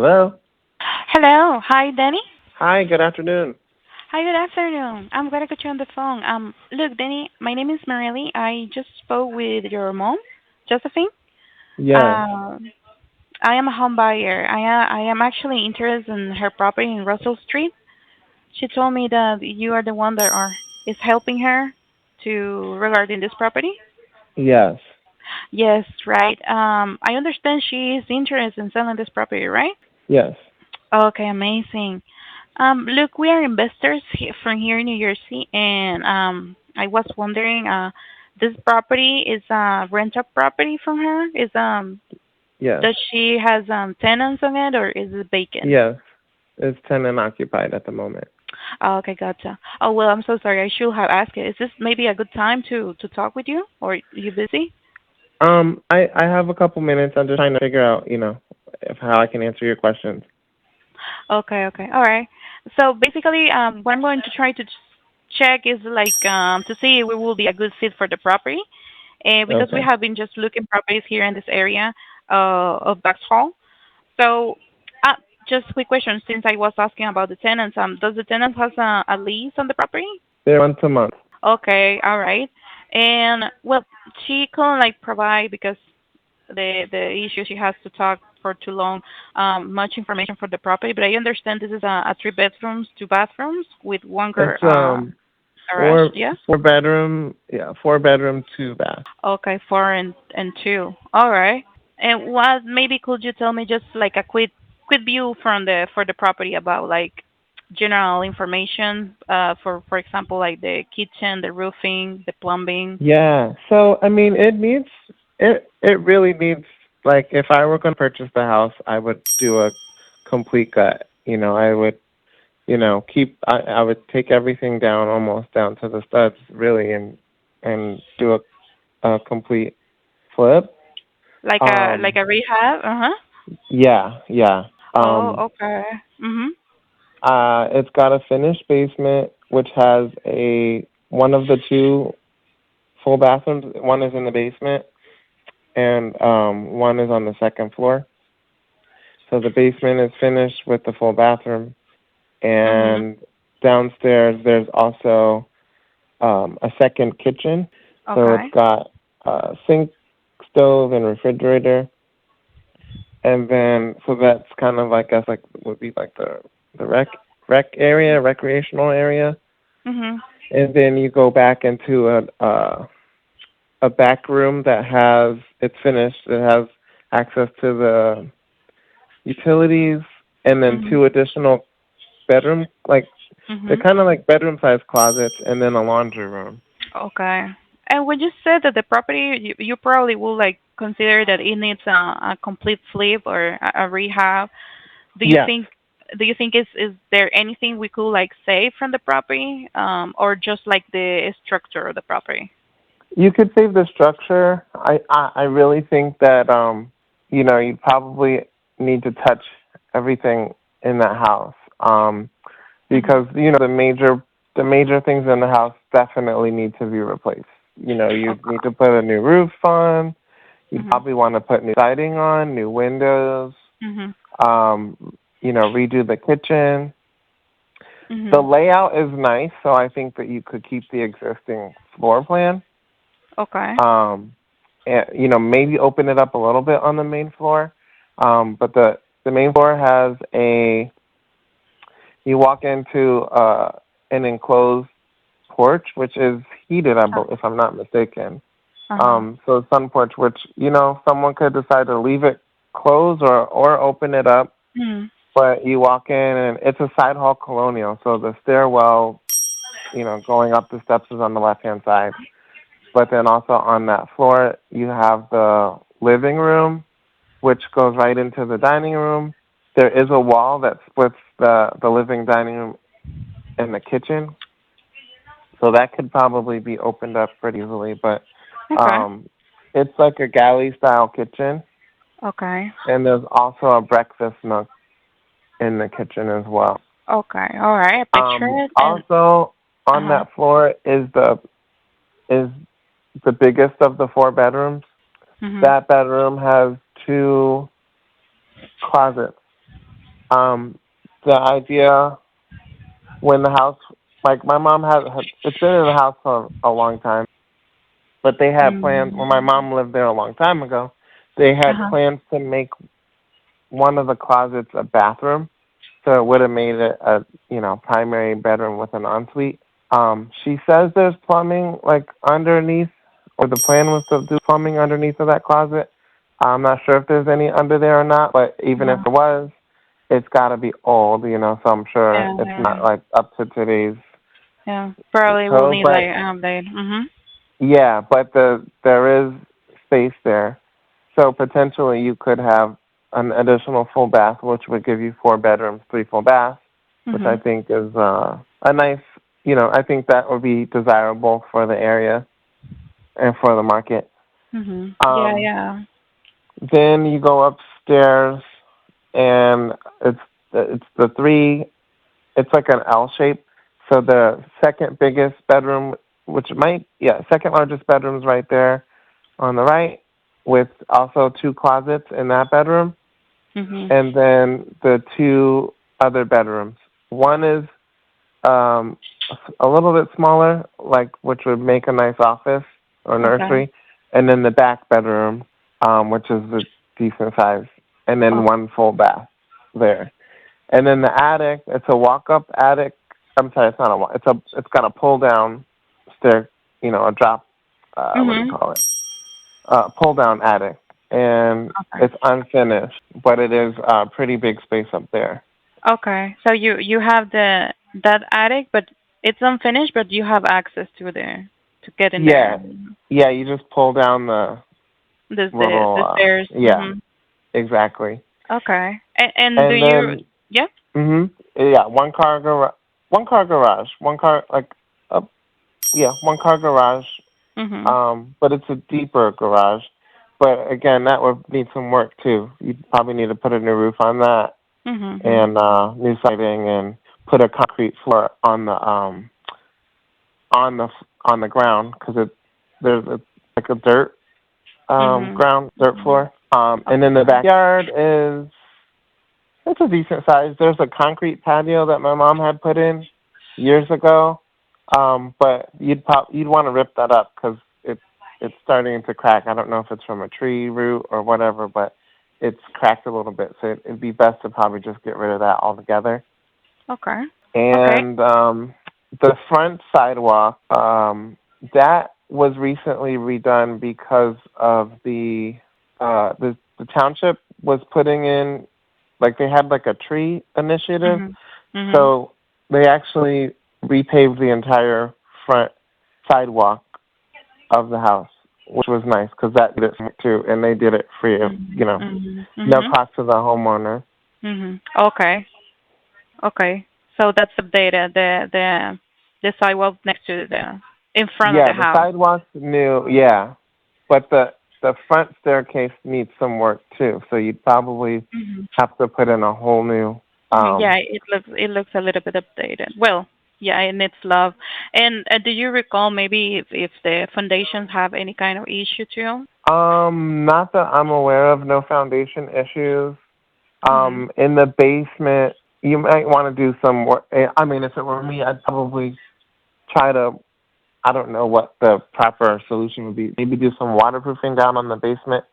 Hello. Hello. Hi, Danny. Hi, good afternoon. Hi, good afternoon. I'm glad I got you on the phone. Look, Danny, my name is Marily. I just spoke with your mom, Josephine. Yes. Uh, I am a home buyer. I am actually interested in her property in Russell Street. She told me that you are the one that is helping her to regarding this property. Yes. Yes, right. I understand she is interested in selling this property, right? Yes. Okay, amazing. Look, we are investors from here in New Jersey, and I was wondering, this property is a rental property from her. Yes. Does she has tenants on it, or is it vacant? Yes. It's tenant occupied at the moment. Oh, okay, gotcha. Oh well, I'm so sorry. I should have asked it. Is this maybe a good time to talk with you, or you busy? I have a couple minutes. I'm just trying to figure out, if how I can answer your questions. Okay, okay, all right. So basically, what I'm going to try to check is like to see if we will be a good fit for the property. Because we Okay. have been just looking properties here in this area of Hall. So, uh, just quick question, since I was asking about the tenants, does the tenant has a lease on the property? They're once a month. Okay, all right. And well, she couldn't like provide because the issue she has to talk for too long, much information for the property. But I understand this is a three bedrooms, two bathrooms with one It's garage. Yeah. four bedroom, yeah, 4 bedroom, 2 bath. Okay, four and two. All right. And what maybe could you tell me just like a quick view from the for the property about like general information for example like the kitchen, the roofing, the plumbing. Yeah. So I mean, it really needs, like, if I were going to purchase the house, I would do a complete gut. I would, I would take everything down, almost down to the studs, really, and do a complete flip. Like Um, a rehab? Uh-huh. yeah, yeah. Oh, okay. Mhm. It's got a finished basement, which has a one of the two full bathrooms. One is in the basement, and one is on the second floor. So the basement is finished with the full bathroom, Mhm. and downstairs there's also a second kitchen. So it's Okay. got sink, stove, and refrigerator, and then so that's kind of, I guess, like would be like the rec area, recreational area, Mhm. and then you go back into a back room that has it's finished. It has access to the utilities, and then Mhm. two additional bedroom, like they're Mhm. kind of like bedroom sized closets, and then a laundry room. Okay. And when you said that the property, you probably will like consider that it needs a complete flip or a rehab. Do you Yes, think is there anything we could like save from the property, or just like the structure of the property? you could save the structure. I really think that you probably need to touch everything in that house. Mhm. Because the major things in the house definitely need to be replaced. You need Okay. to put a new roof on. You Mhm. probably want to put new siding on, new windows. Mhm. Um, redo the kitchen. The Mhm. layout is nice, so I think that you could keep the existing floor plan. Okay. And, maybe open it up a little bit on the main floor. But the main floor has you walk into an enclosed porch, which is heated, if I'm not mistaken. Uh huh. So sun porch, which, someone could decide to leave it closed or open it up. Mhm. But you walk in, and it's a side hall colonial, so the stairwell, going up the steps is on the left-hand side. But then also on that floor, you have the living room, which goes right into the dining room. There is a wall that splits the living dining room and the kitchen, so that could probably be opened up pretty easily. But Okay. um, it's like a galley-style kitchen, Okay. and there's also a breakfast nook in the kitchen as well. Okay. All right. I picture it and Also uh on huh. that floor is the biggest of the 4 bedrooms. Mhm. That bedroom has two closets. The idea when the house, like my mom had it's been in the house for a long time, but they had plans when my Mm. mom lived there a long time ago. They had Uh-huh. plans to make one of the closets a bathroom, so it would have made it a primary bedroom with an ensuite. She says there's plumbing like underneath, or the plan was to do plumbing underneath of that closet. I'm not sure if there's any under there or not, but even if Yeah. there was, it's got to be old, so I'm sure Yeah. it's not Yeah. like up to today's Yeah. Probably will code. need like But update. Mhm. yeah, but there is space there, so potentially you could have an additional full bath, which would give you 4 bedrooms, 3 full baths, which I Mhm. think is a nice. I think that would be desirable for the area and for the market. Mhm. Yeah. Um, Yeah. then you go upstairs, and it's the three. It's like an L shape. So the second biggest bedroom, second largest bedroom's right there on the right, with also 2 closets in that bedroom, Mhm. and then the 2 other bedrooms. One is um, a little bit smaller, like which would make a nice office or Okay. nursery, and then the back bedroom, which is a decent size, and then Okay. 1 full bath there. And then the attic, it's a walk-up attic. I'm sorry, it's not a walk. It's got a pull-down stair, a drop. What do you Mhm. call it? Pull-down attic, and Okay. it's unfinished, but it is a pretty big space up there. Okay. So you have that attic, but it's unfinished, but you have access to get in Yeah, there. yeah. You just pull down the The little. stairs. Yeah, Mhm. exactly. Okay. And do And you? then, Yeah. yeah, one car garage, one car uh, yeah, one car garage. Mhm. But it's a deeper garage. But again, that would need some work too. You'd probably need to put a new roof on that, Mhm. and new siding, and put a concrete floor on the on the ground, because there's like a dirt Mhm. dirt Mhm. floor. And then the backyard is it's a decent size. There's a concrete patio that my mom had put in years ago, but you'd want to rip that up because it's starting to crack. I don't know if it's from a tree root or whatever, but it's cracked a little bit. So it'd be best to probably just get rid of that altogether. Okay. Okay. And the front sidewalk, that was recently redone because of the township was putting in, like they had like a tree initiative, Mhm. Mhm. so they actually repaved the entire front sidewalk of the house, which was nice because that did it too, and they did it free of, Mhm. Mhm. no Mhm. cost to the homeowner. Mhm. Okay. Okay. So that's updated. The sidewalk next to the in front of Yeah, the the house. sidewalk's new, yeah, but the front staircase needs some work too, so you'd probably Mhm. have to put in a whole new. Mhm. Yeah, it looks a little bit updated. Well, yeah, it needs love. And do you recall maybe if the foundations have any kind of issue too? Not that I'm aware of. No foundation issues. Mhm. In the basement, you might want to do some work. I mean, if it were me, I'd probably try to. I don't know what the proper solution would be. Maybe do some waterproofing down on the basement.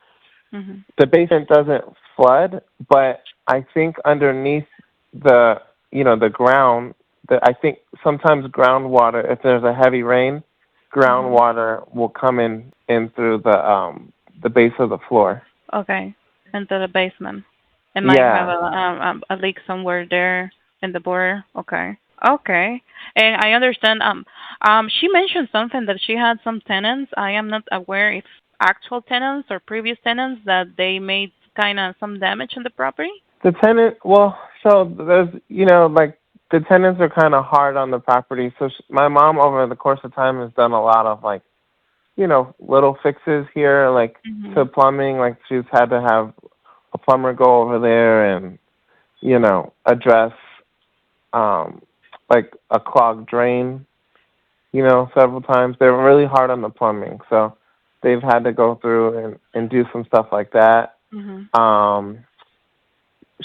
Mhm. The basement doesn't flood, but I think underneath the the ground, I think sometimes groundwater, if there's a heavy rain, Mhm. groundwater will come in through the base of the floor. Okay. Into the basement. It might have Yeah. a leak somewhere there in the border. Okay. Okay. And I understand. She mentioned something that she had some tenants. I am not aware if actual tenants or previous tenants that they made kind of some damage on the property. The tenant, well, so there's, like the tenants are kind of hard on the property. So my mom, over the course of time, has done a lot of like, little fixes here, like to Mhm. plumbing. Like she's had to have a plumber go over there and, address um like a clogged drain, several times. They're really hard on the plumbing, so they've had to go through and do some stuff like that. Mhm. Um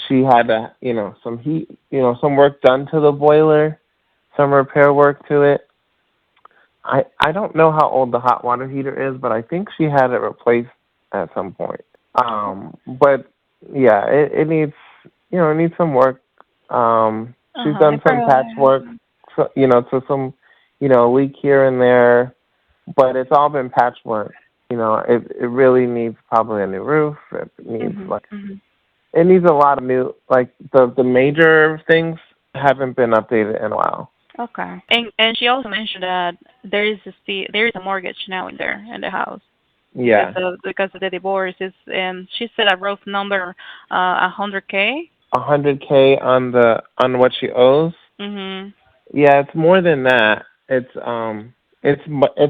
she had some heat, some work done to the boiler, some repair work to it. I don't know how old the hot water heater is, but I think she had it replaced at some point. But yeah, it needs it needs some work. She's I done some probably. patchwork, to some leak here and there, but it's all been patchwork. It really needs probably a new roof. Mhm. Mhm. It needs a lot of new, like the major things haven't been updated in a while. Okay. And she also mentioned that there is a mortgage now in there in the house Yeah, because of the divorce. Is and she said a rough number, 100K. 100K on what she owes. Mhm. Yeah, it's more than that. It's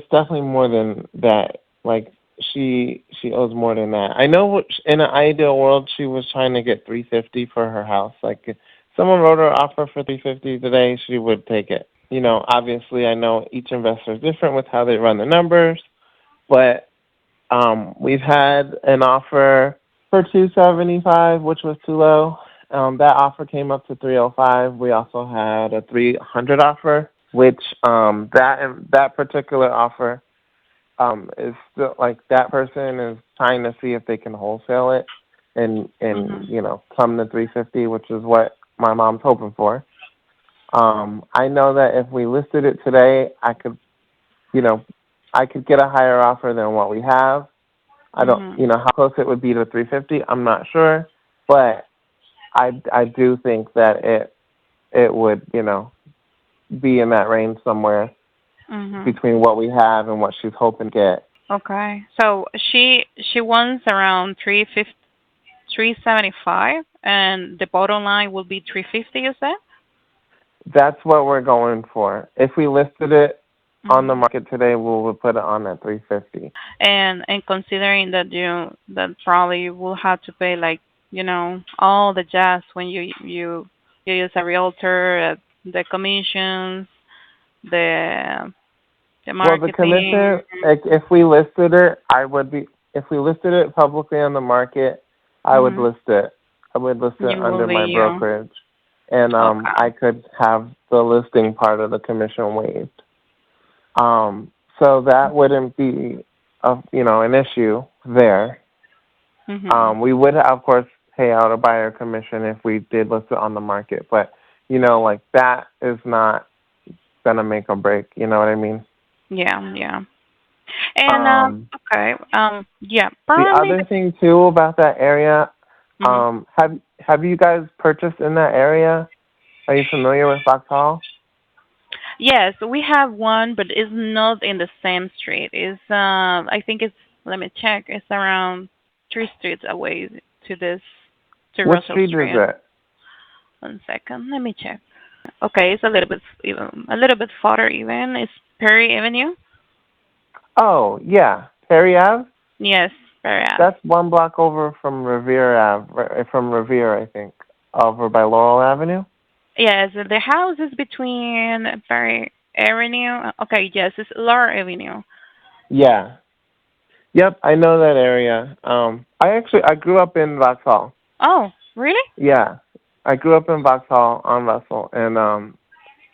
definitely more than that. Like she owes more than that. I know in an ideal world she was trying to get 350 for her house. Like if someone wrote her offer for 350 today, she would take it. Obviously I know each investor is different with how they run the numbers, but we've had an offer for 275, which was too low. That offer came up to 305. We also had a 300 offer, which that particular offer is still like that person is trying to see if they can wholesale it and Mhm. come to 350, which is what my mom's hoping for. I know that if we listed it today, you know, I could get a higher offer than what we have. I don't, Mhm. how close it would be to 350. I'm not sure, but I do think that it would, be in that range somewhere Mhm. between what we have and what she's hoping to get. Okay. So she wants around 350, 375, and the bottom line will be 350. You said. That's what we're going for. If we listed it on the Mhm. market today, we'll put it on at 350. And considering that that probably you will have to pay like all the jazz when you use a realtor, the commissions, the the Well, the marketing. commission, like, if we listed it, if we listed it publicly on the market, I would Mhm. list it. I would list it You will under be my you. brokerage, and Okay. I could have the listing part of the commission waived. So that wouldn't be an issue there. Mhm. We would, of course, pay out a buyer commission if we did list it on the market, but like that is not gonna make or break. You know what I mean? Yeah, yeah. And Um, okay. Yeah, the probably. other thing too about that area, Mhm. have you guys purchased in that area? Are you familiar with Vauxhall? Yes, we have one, but it's not in the same street. It's I think it's, let me check. It's around 3 streets away to this to Which Russell street is Street. it? 1 second, let me check. Okay, it's a little bit even, a little bit farther even. It's Perry Avenue. Oh, yeah, Perry Ave. Yes, Perry Ave. That's one block over from Revere Ave, from Revere, I think, over by Laurel Avenue. Yes, the house is between Perry Avenue. Okay, yes, it's Laurel Avenue. Yeah. Yep, I know that area. I grew up in Vauxhall. Oh, really? Yeah, I grew up in Vauxhall on Russell, and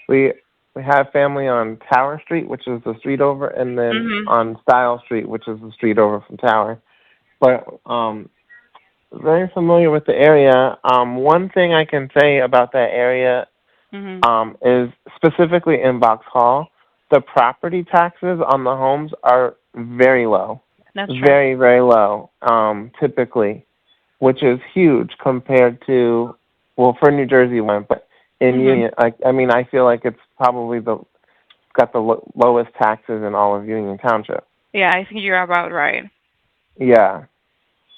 we we have family on Tower Street, which is the street over, and then Mhm. on Style Street, which is the street over from Tower. But very familiar with the area. One thing I can say about that area Mhm. is specifically in Vauxhall, the property taxes on the homes are very low, That's true. very very low. Typically, which is huge compared to, well, for New Jersey one, but in Mhm. Union, I mean, I feel like it's probably got the lowest taxes in all of Union Township. Yeah, I think you're about right. Yeah.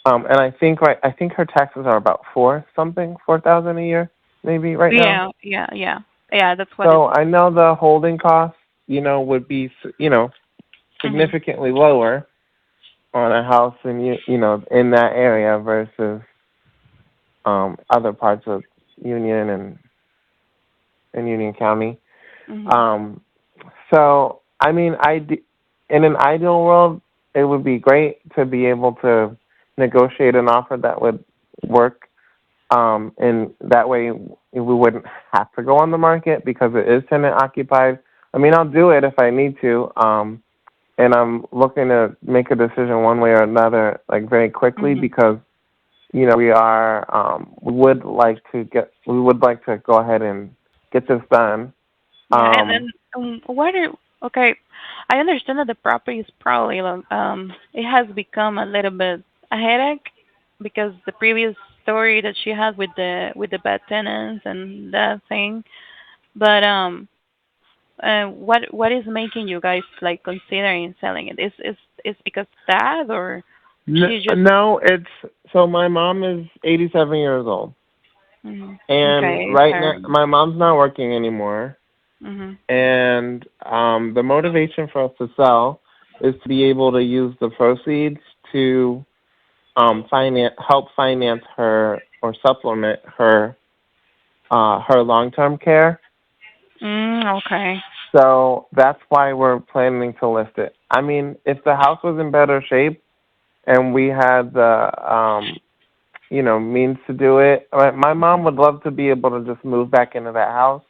And I think her taxes are about 4,000 a year, maybe right now. Yeah, yeah, yeah. Yeah, that's what it's. So I know the holding costs, would be, Mhm. significantly lower on a house in in that area versus other parts of Union and Union County. Mhm. Um, so I mean, in an ideal world, it would be great to be able to negotiate an offer that would work And that way we wouldn't have to go on the market because it is tenant occupied. I mean, I'll do it if I need to. And I'm looking to make a decision one way or another, like very quickly, Mhm. because we would like to go ahead and get this done. Yeah, Um, what are okay? I understand that the property is probably it has become a little bit a headache because the previous story that she had with the bad tenants and that thing. But what is making you guys like considering selling it? Is because that or she just no, it's so my mom is 87 years old, mm, and okay, right now sorry. my mom's not working anymore, Mhm. and the motivation for us to sell is to be able to use the proceeds to help finance her or supplement her long term care. Okay. So that's why we're planning to list it. I mean, if the house was in better shape and we had the means to do it, my mom would love to be able to just move back into that house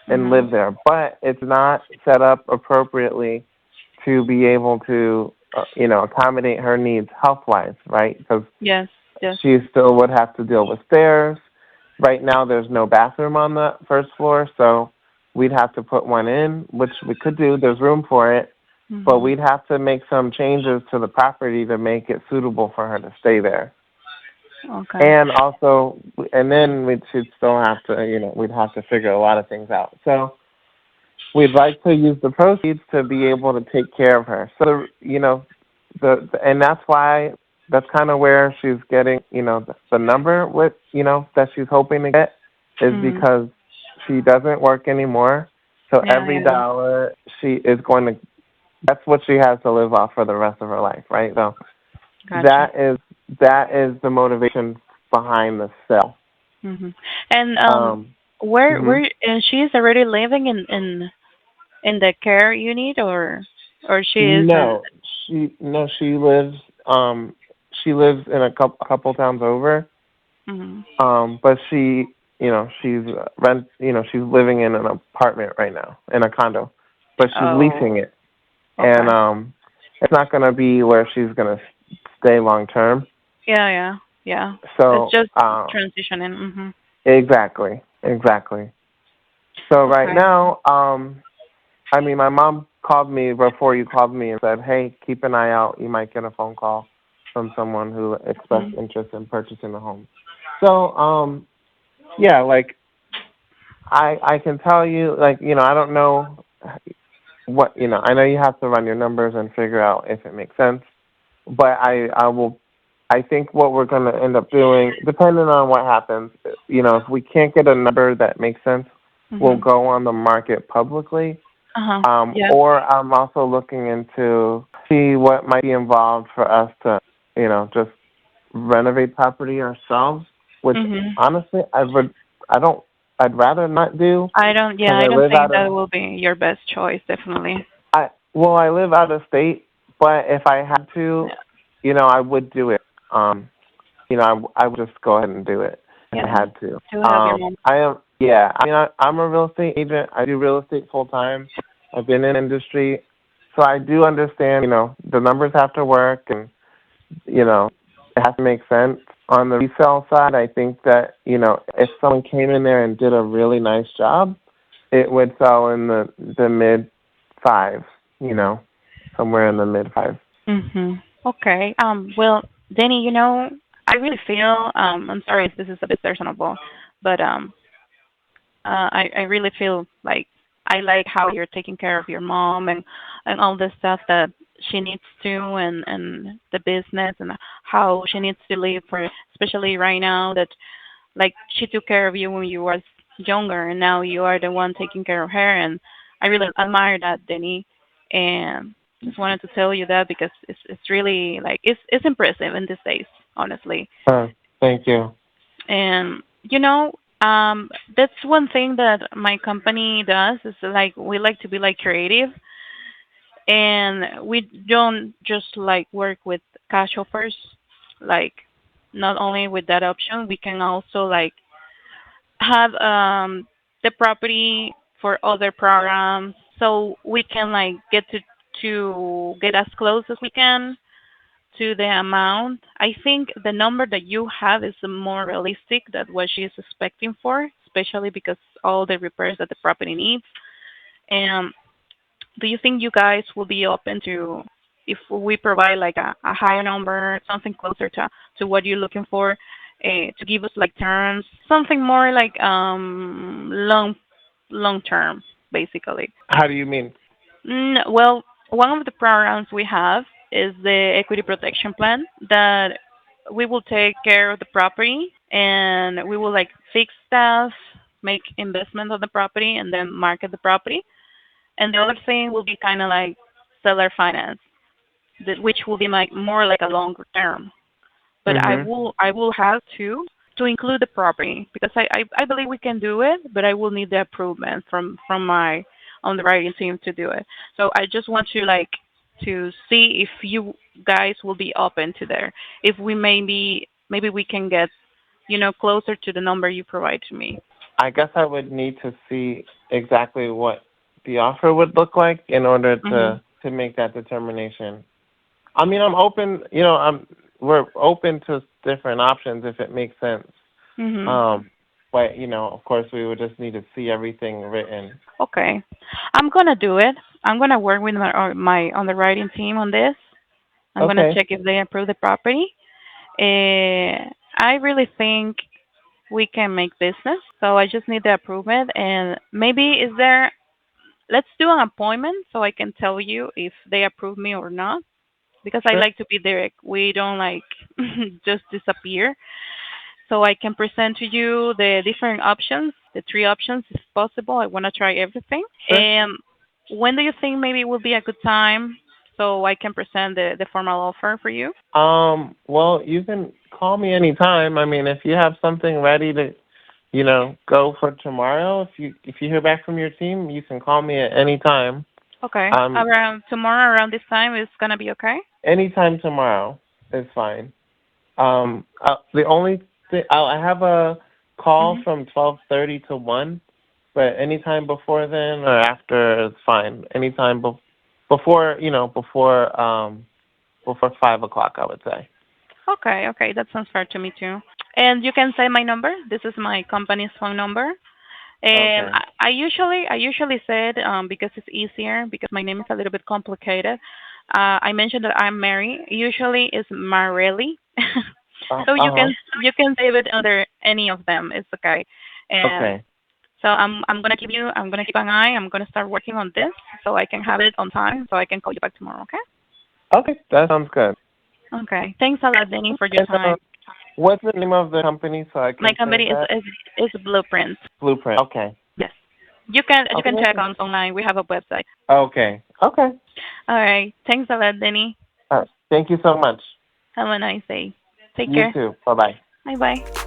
and Mhm. live there, but it's not set up appropriately to be able to accommodate her needs health wise, right? Because Yes. Yes. she still would have to deal with stairs. Right now, there's no bathroom on the first floor, so we'd have to put one in, which we could do. There's room for it, but Mhm. we'd have to make some changes to the property to make it suitable for her to stay there. Okay. And also, and then we should still have to, we'd have to figure a lot of things out. So we'd like to use the proceeds to be able to take care of her. So, and that's why that's kind of where she's getting, the number with, that she's hoping to get is Mhm. because she doesn't work anymore. So Yeah. every Yeah. dollar she is going to, that's what she has to live off for the rest of her life, right? So Gotcha. that is that is the motivation behind the sale. Mhm. And Um, hmm where and she is already living in the care unit or she is in. No, she lives she lives in a couple towns over. Mhm. But she's living in an apartment right now in a condo, but she's Oh. leasing it, and Okay. it's not gonna be where she's gonna stay long term. Yeah. Yeah. Yeah. It's So just transitioning. Mhm. exactly. So right Okay. now, I mean, my mom called me before you called me and said, "Hey, keep an eye out. You might get a phone call from someone who expressed Mhm. interest in purchasing the home." So, yeah, like I can tell you, like I don't know what I know you have to run your numbers and figure out if it makes sense, but I think what we're going to end up doing, depending on what happens, if we can't get a number that makes sense, we'll Mhm. go on the market publicly. Uh-huh. Yeah. Or I'm also looking into see what might be involved for us to, just renovate property ourselves, which Mhm. honestly I don't, I'd rather not do Yeah, because I I don't live think out that of, will be your best choice, definitely. I live out of state, but if I had to, Yeah. I would do it. I would just go ahead and do it if I Yeah. had to. To have your mom. I am, yeah. I mean, I'm a real estate agent. I do real estate full time. I've been in the industry, so I do understand. The numbers have to work, and it has to make sense. On the resale side, I think that if someone came in there and did a really nice job, it would sell in the mid fives. You know, somewhere in the mid fives. Mhm. Okay. Well, Danny, I really feel I'm sorry if this is a bit personal, but I really feel like I like how you're taking care of your mom and all the stuff that she needs to and the business and how she needs to live for especially right now that like she took care of you when you was younger and now you are the one taking care of her and I really admire that, Denny, and just wanted to tell you that because it's really like it's impressive in these days, honestly. Thank you. And that's one thing that my company does is like we like to be like creative and we don't just like work with cash offers like not only with that option, we can also like have the property for other programs, so we can like get as close as we can to the amount. I think the number that you have is more realistic than what she is expecting for, especially because all the repairs that the property needs. And do you think you guys will be open to if we provide like a higher number, something closer to what you're looking for, to give us like terms, something more like long term, basically? How do you mean? Well, one of the programs we have is the equity protection plan that we will take care of the property and we will like fix stuff, make investment on the property, and then market the property. And the other thing will be kind of like seller finance, which will be like more like a longer term. But Mhm. I will have to include the property because I believe we can do it, but I will need the approval from my underwriting team to do it. So I just want to like to see if you guys will be open to there. If we maybe we can get closer to the number you provide to me. I guess I would need to see exactly what the offer would look like in order Mhm. to make that determination. I mean, I'm open. We're open to different options if it makes sense. Mhm. Um, but of course, we would just need to see everything written. Okay. I'm gonna do it. I'm gonna work with my underwriting team on this. I'm gonna Okay, check if they approve the property. I really think we can make business. So I just need the approval. And maybe is there? Let's do an appointment so I can tell you if they approve me or not. Because I sure. like to be direct. We don't like just disappear. So I can present to you the different options, the three options if possible. I want to try everything. Sure. When do you think maybe will be a good time so I can present the formal offer for you? Well, you can call me anytime. I mean, if you have something ready to, go for tomorrow, if you hear back from your team, you can call me at any time. Okay. Um, Around tomorrow, around this time, is gonna be okay. Anytime tomorrow is fine. The only thing I have a call Mhm. from 12:30 to 1, but anytime before then or after is fine. Anytime before, before 5 o'clock, I would say. Okay. Okay. That sounds fair to me too. And you can say my number. This is my company's phone number. And Okay. I usually said because it's easier because my name is a little bit complicated. I mentioned that I'm Mary. Usually it's Marelli, so Uh-huh. you can save it under any of them. It's okay. And Okay. so I'm gonna keep an eye. I'm gonna start working on this so I can have it on time so I can call you back tomorrow. Okay. Okay, that sounds good. Okay. Thanks a lot, Denny, for your And time. what's the name of the company so I My can company save that? is Blueprint. Blueprint. Okay. Yes. You can check Okay. on online. We have a website. Okay. Okay. All right. Thanks a lot, Denny. All right. Thank you so much. Have a nice day. Take You care. too. Bye bye. Bye bye.